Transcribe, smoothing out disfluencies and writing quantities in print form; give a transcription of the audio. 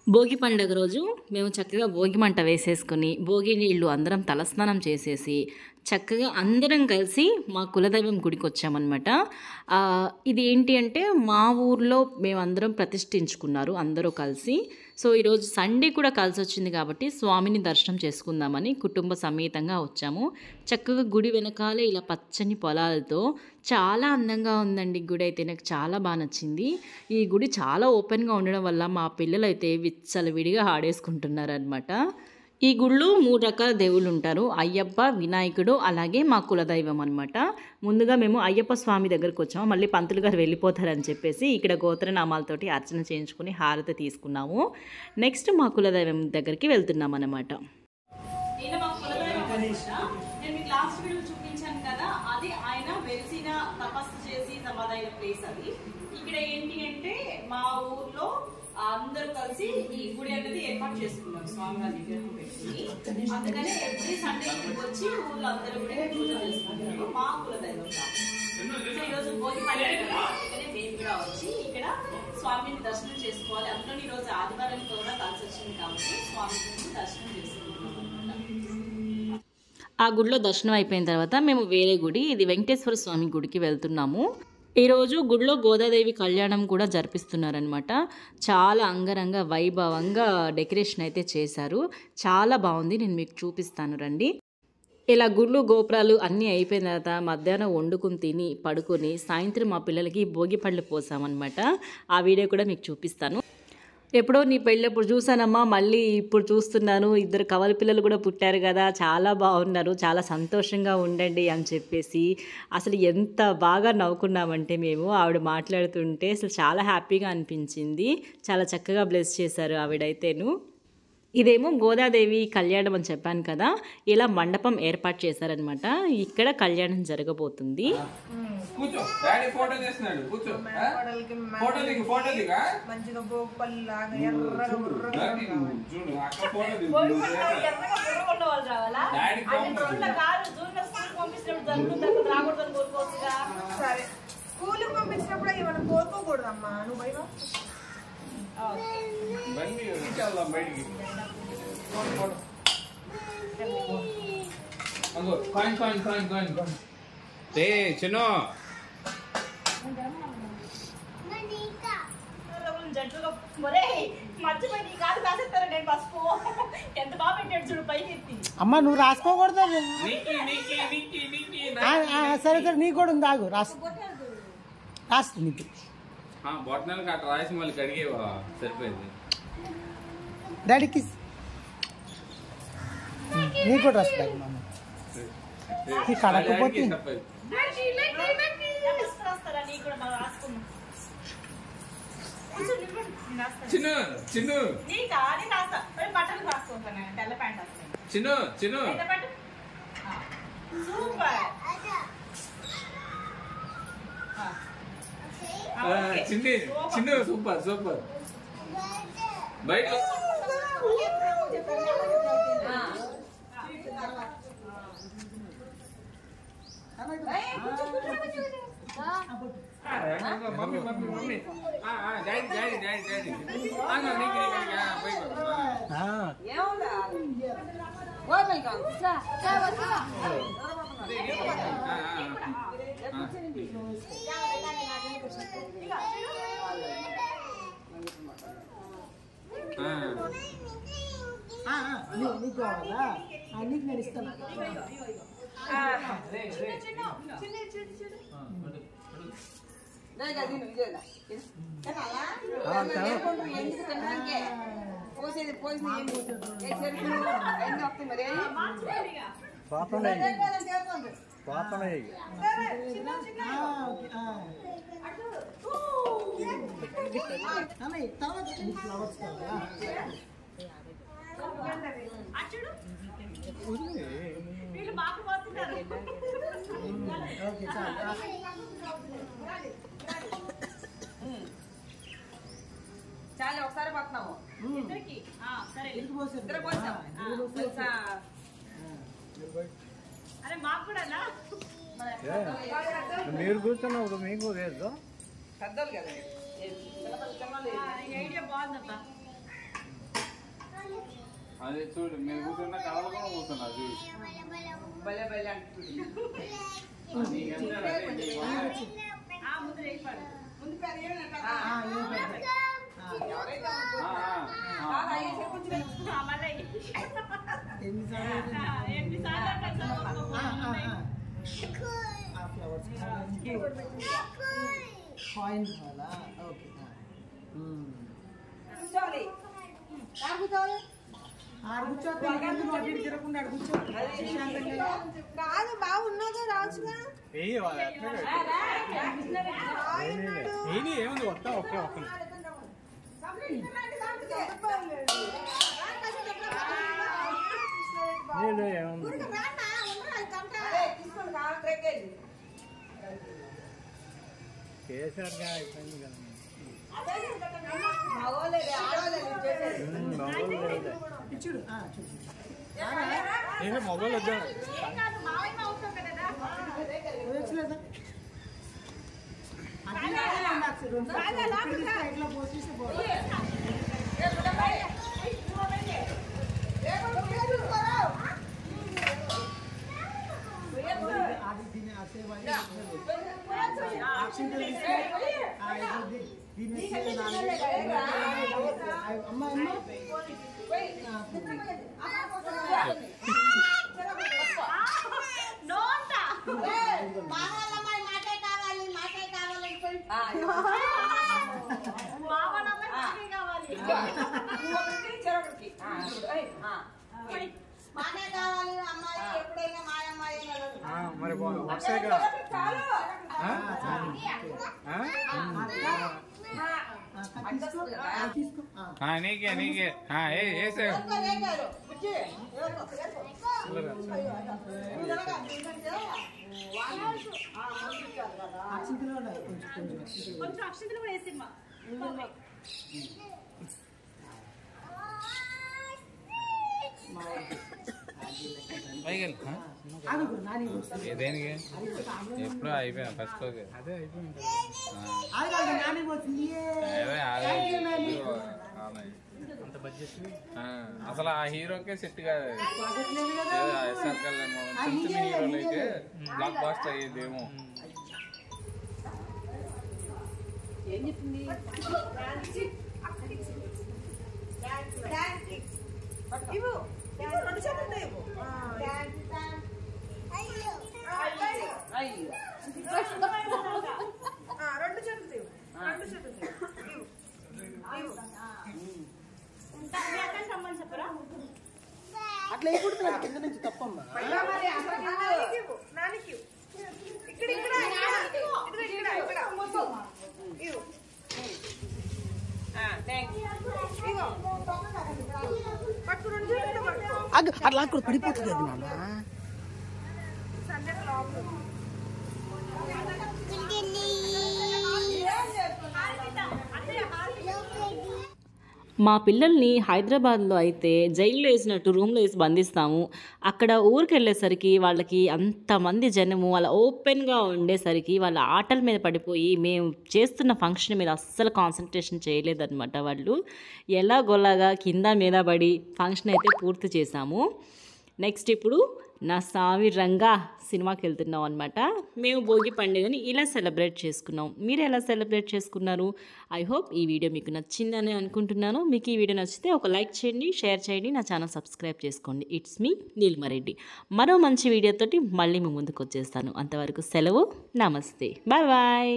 భోగి పండుగ రోజు మేము చక్కగా భోగి మంట వేసేసుకుని భోగి నీళ్ళు అందరం తలస్నానం చేసేసి చక్కగా అందరం కలిసి మా కులదైవం గుడికి వచ్చామన్నమాట. ఇది ఏంటి అంటే మా ఊర్లో మేమందరం ప్రతిష్ఠించుకున్నారు అందరూ కలిసి. సో ఈరోజు సండే కూడా కలిసి వచ్చింది కాబట్టి స్వామిని దర్శనం చేసుకుందామని కుటుంబ సమేతంగా వచ్చాము. చక్కగా గుడి వెనకాలే ఇలా పచ్చని పొలాలతో చాలా అందంగా ఉందండి గుడి అయితే. నాకు చాలా బాగా నచ్చింది. ఈ గుడి చాలా ఓపెన్గా ఉండడం వల్ల మా పిల్లలు అయితే విచ్చలవిడిగా ఆడేసుకుంటున్నారు అనమాట. ఈ గుళ్ళు 3 రకాల దేవుళ్ళు ఉంటారు. అయ్యప్ప, వినాయకుడు, అలాగే మా కులదైవం అనమాట. ముందుగా మేము అయ్యప్ప స్వామి దగ్గరకు వచ్చాము. మళ్ళీ పంతులు గారు వెళ్ళిపోతారని చెప్పేసి ఇక్కడ గోత్రనామాలతోటి అర్చన చేయించుకుని హారతి తీసుకున్నాము. నెక్స్ట్ మా కులదైవం దగ్గరికి వెళ్తున్నాం అనమాట. నేను మీకు లాస్ట్ వీడియో చూపించాను కదా, అది ఆయన వెలిసిన తపస్సు చేసి సమాధైన ప్లేస్ అది. ఇక్కడ ఏంటి అంటే మా ఊర్లో అందరూ కలిసి ఈ గుడి అనేది ఏర్పాటు చేసుకున్నారు స్వామివారి విగ్రహం పెట్టుకుని. అందుకనే ఎవ్రీ సండే వచ్చి ఊళ్ళో అందరూ కూడా పూజ చేసుకుంటారు మా కులదైవం. సో ఈరోజు భోగి పండుగ కదా, అందుకనే మేము కూడా వచ్చి ఇక్కడ స్వామిని దర్శనం చేసుకోవాలి. అందులో ఈ రోజు ఆదివారం కూడా కలిసి వచ్చింది కాబట్టి స్వామి దర్శనం చేసుకుంటున్నాం అనమాట. ఆ గుడిలో దర్శనం అయిపోయిన తర్వాత మేము వేరే గుడి, ఇది వెంకటేశ్వర స్వామి గుడికి వెళ్తున్నాము. ఈరోజు గుడిలో గోదాదేవి కళ్యాణం కూడా జరిపిస్తున్నారనమాట. చాలా అంగరంగ వైభవంగా డెకరేషన్ అయితే చేశారు. చాలా బాగుంది. నేను మీకు చూపిస్తాను రండి. ఇలా గుళ్ళు గోపురాలు అన్నీ అయిపోయిన తర్వాత మధ్యాహ్నం వండుకుని తిని పడుకొని సాయంత్రం మా పిల్లలకి భోగి పళ్ళు పోసామన్నమాట. ఆ వీడియో కూడా మీకు చూపిస్తాను. ఎప్పుడో నీ పెళ్ళప్పుడు చూసానమ్మా, మళ్ళీ ఇప్పుడు చూస్తున్నాను. 2 కవల పిల్లలు కూడా పుట్టారు కదా, చాలా బాగున్నారు, చాలా సంతోషంగా ఉండండి అని చెప్పేసి అసలు ఎంత బాగా నవ్వుకున్నామంటే మేము ఆవిడ మాట్లాడుతుంటే అసలు చాలా హ్యాపీగా అనిపించింది. చాలా చక్కగా బ్లెస్ చేశారు ఆవిడైతేను. ఇదేమో గోదాదేవి కళ్యాణం అని చెప్పాను కదా, ఇలా మండపం ఏర్పాటు చేశారనమాట. ఇక్కడ కళ్యాణం జరగబోతుంది. స్కూల్కి పంపించినప్పుడు ఏమైనా కోరుకోకూడదమ్మా, నువ్వు పోయినా చిన్నో అమ్మ నువ్వు రాసుకోకూడదు. సరే సరే నీకు కూడా ఉంది, ఆగు రాస్తుంది నీకు. బొట్టనలు అట్లా రాసి మళ్ళీ కడిగేవా సరిపోయింది. డాడీకి నీకు కూడా రాస్తాయి మామ. కడకపోతే చిన్న చిన్న చిన్న చిన్న చిన్న చిన్న సూపర్ సూపర్. బయట mummy mummy mummy daddy daddy daddy daddy నీకు కావాలా? నీకు నేను ఇస్తాను. చాలా ఒకసారి పోతున్నాము ఇద్దరికి. సరే ఇద్దరు పోసాము. అరే మాకు కూడా మీరు కూర్చున్నప్పుడు మీకు లేదు పెద్దలు కదా. ఐడియా బాగుందబ్బా. అదే చూడు మీరు కూర్చున్న కథలు కూడా కూర్చున్నా చూడు భలే భలే అంటుంది. నీకంటే అదే నీకు ముందు వేయపడు. ముందు పేరు ఏమన్నా ఎవరైతే అయ్యే చెప్పొచ్చు మళ్ళీ ఎన్నిసార్లు ఎన్నిసార్లు కాయిన్ కావాలా ఓకే కూర్చోవాలి. కూర్చోవాలి ఆడ కూర్చోతే అటు ఇటు తిరగకుండా ఆడ కూర్చో ప్రశాంతంగా. కాదు బాగున్నదో రాజుగా ఏముంది వస్తా ఓకే ఓకే చేశారుగా అయిపోయింది కదా ఇచ్చుడు చూడు మొబైల్ వద్దా వచ్చలేదా ఇట్లా పోసేస్తే పోవాలి. అది దీన్ని అసేవ అమ్మ అమ్మ మానే కావాలి అమ్మాయి ఎప్పుడైనా మాయమ్మాయి మరి వస్తాయిగా తీసుకో నీకే నీకే వేసే అక్షింతలో కొంచెం కొంచెం అక్షంతలు కూడా వేసిమ్మా. దేనికి ఎప్పుడు అయిపోయినా ఫస్ట్ అదే అయిపోయింది అసలు ఆ హీరోకే సెట్ కాదు ఎస్ఆర్ కళ్యాణ్ చిన్న చిన్న హీరోలు అయితే బ్లాక్ బాస్టర్ అయ్యేదేమో ఏం చెప్పింది ఇవ్వు రెండు చేతులు ఇవ్వు రెండు చేతులు ఇవ్వు రెండు చేతులు చెప్పరా అట్లా వేయకూడదు కింద నుంచి తప్పమ్మా నానికి ఇక్కడ ఇక్కడ ఇక్కడ ఇక్కడ ఇవ్వు పట్టు రెండు చేతులు పట్టుకో అట్లా అక్కడ పడిపోతుంది అది నాన్న మా పిల్లల్ని హైదరాబాద్లో అయితే జైల్లో వేసినట్టు రూమ్లో వేసి బంధిస్తాము. అక్కడ ఊరికి వెళ్ళేసరికి వాళ్ళకి అంతమంది జనము వాళ్ళ ఓపెన్గా ఉండేసరికి వాళ్ళ ఆటల మీద పడిపోయి మేము చేస్తున్న ఫంక్షన్ మీద అస్సలు కాన్సన్ట్రేషన్ చేయలేదన్నమాట. వాళ్ళు ఎలాగోలాగా కింద మీద పడి ఫంక్షన్ అయితే పూర్తి చేశాము. నెక్స్ట్ ఇప్పుడు నా సామి రంగా సినిమాకి వెళ్తున్నాం అనమాట. మేము భోగి పండుగని ఇలా సెలబ్రేట్ చేసుకున్నాం. మీరు ఎలా సెలబ్రేట్ చేసుకున్నారు? ఐ హోప్ ఈ వీడియో మీకు నచ్చిందని అనుకుంటున్నాను. మీకు ఈ వీడియో నచ్చితే ఒక లైక్ చేయండి, షేర్ చేయండి, నా ఛానల్ సబ్స్క్రైబ్ చేసుకోండి. It's me Neelima Reddy. మరో మంచి వీడియోతోటి మళ్ళీ మీ ముందుకు వచ్చేస్తాను. అంతవరకు సెలవు. నమస్తే. Bye bye.